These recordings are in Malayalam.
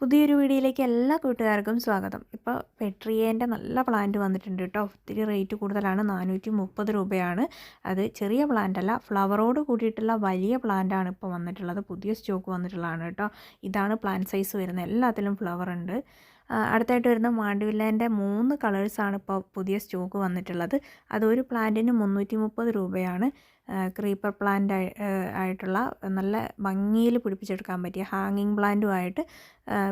പുതിയൊരു വീഡിയോയിലേക്ക് എല്ലാ കൂട്ടുകാർക്കും സ്വാഗതം. ഇപ്പോൾ പെട്രിയേൻ്റെ നല്ല പ്ലാന്റ് വന്നിട്ടുണ്ട് കേട്ടോ. ഒത്തിരി റേറ്റ് കൂടുതലാണ്, 430 രൂപയാണ്. അത് ചെറിയ പ്ലാന്റ് അല്ല, ഫ്ലവറോട് കൂടിയിട്ടുള്ള വലിയ പ്ലാന്റാണ് ഇപ്പോൾ വന്നിട്ടുള്ളത്. പുതിയ സ്റ്റോക്ക് വന്നിട്ടുള്ളതാണ് കേട്ടോ. ഇതാണ് പ്ലാന്റ് സൈസ് വരുന്നത്, എല്ലാത്തിലും ഫ്ലവർ ഉണ്ട്. അടുത്തായിട്ട് വരുന്ന മാണ്ടിവില്ലേൻ്റെ 3 കളേഴ്സാണ് ഇപ്പോൾ പുതിയ സ്റ്റോക്ക് വന്നിട്ടുള്ളത്. അതൊരു പ്ലാന്റിന് 330 രൂപയാണ്. ക്രീപ്പർ പ്ലാന്റ് ആയിട്ടുള്ള നല്ല ഭംഗിയിൽ പിടിപ്പിച്ചെടുക്കാൻ പറ്റിയ ഹാങ്ങിങ് പ്ലാന്റുമായിട്ട്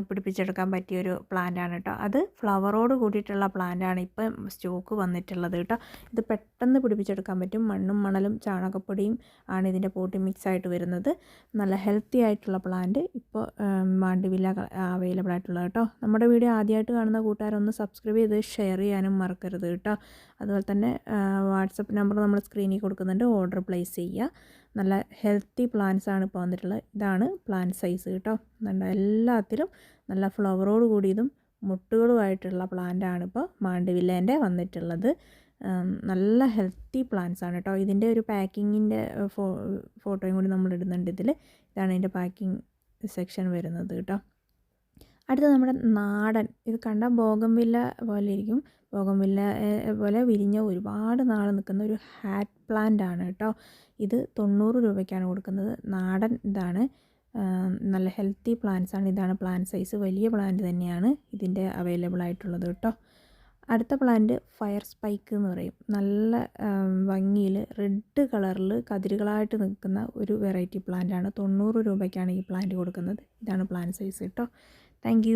പിടിപ്പിച്ചെടുക്കാൻ പറ്റിയൊരു പ്ലാന്റാണ് കേട്ടോ. അത് ഫ്ലവറോട് കൂടിയിട്ടുള്ള പ്ലാന്റാണ് ഇപ്പം സ്റ്റോക്ക് വന്നിട്ടുള്ളത് കേട്ടോ. ഇത് പെട്ടെന്ന് പിടിപ്പിച്ചെടുക്കാൻ പറ്റും. മണ്ണും മണലും ചാണകപ്പൊടിയും ആണ് ഇതിൻ്റെ പോട്ടി മിക്സ് ആയിട്ട് വരുന്നത്. നല്ല ഹെൽത്തി ആയിട്ടുള്ള പ്ലാന്റ് ഇപ്പോൾ മാണ്ടിവില്ല അവൈലബിൾ ആയിട്ടുള്ളത് കേട്ടോ. നമ്മുടെ വീഡിയോ ആദ്യമായിട്ട് കാണുന്ന കൂട്ടുകാരൊന്ന് സബ്സ്ക്രൈബ് ചെയ്ത് ഷെയർ ചെയ്യാനും മറക്കരുത് കേട്ടോ. അതുപോലെ തന്നെ വാട്സപ്പ് നമ്പർ നമ്മൾ സ്ക്രീനിൽ കൊടുക്കുന്നുണ്ട്, ഓർഡർ പ്ലേസ് ചെയ്യുക. നല്ല ഹെൽത്തി പ്ലാന്റ്സ് ആണ് ഇപ്പോൾ വന്നിട്ടുള്ളത്. ഇതാണ് പ്ലാന്റ് സൈസ് കേട്ടോ. എല്ലാത്തിലും നല്ല ഫ്ലവറോട് കൂടിയതും മുട്ടുകളുമായിട്ടുള്ള പ്ലാന്റാണ് ഇപ്പോൾ മാണ്ടിവില്ലേൻ്റെ വന്നിട്ടുള്ളത്. നല്ല ഹെൽത്തി പ്ലാന്റ്സ് ആണ് കേട്ടോ. ഇതിൻ്റെ ഒരു പാക്കിങ്ങിൻ്റെ ഫോട്ടോയും കൂടി നമ്മൾ ഇടുന്നുണ്ട് ഇതിൽ. ഇതാണ് ഇതിൻ്റെ പാക്കിംഗ് സെക്ഷൻ വരുന്നത് കേട്ടോ. അടുത്ത നമ്മുടെ നാടൻ, ഇത് കണ്ട ബോഗൺവില്ല പോലെ ഇരിക്കും. ബോഗൺവില്ല പോലെ വിരിഞ്ഞ ഒരുപാട് നാൾ നിൽക്കുന്ന ഒരു ഹാറ്റ് പ്ലാന്റ് ആണ് കേട്ടോ. ഇത് 90 രൂപയ്ക്കാണ് കൊടുക്കുന്നത്. നാടൻ ഇതാണ്. നല്ല ഹെൽത്തി പ്ലാന്റ്സ് ആണ്. ഇതാണ് പ്ലാന്റ് സൈസ്, വലിയ പ്ലാന്റ് തന്നെയാണ് ഇതിൻ്റെ അവൈലബിൾ ആയിട്ടുള്ളത് കേട്ടോ. അടുത്ത പ്ലാന്റ് ഫയർ സ്പൈക്ക് എന്ന് പറയും. നല്ല ഭംഗിയിൽ റെഡ് കളറിൽ കതിരുകളായിട്ട് നിൽക്കുന്ന ഒരു വെറൈറ്റി പ്ലാന്റാണ്. 90 രൂപയ്ക്കാണ് ഈ പ്ലാന്റ് കൊടുക്കുന്നത്. ഇതാണ് പ്ലാന്റ് സൈസ് കേട്ടോ. താങ്ക്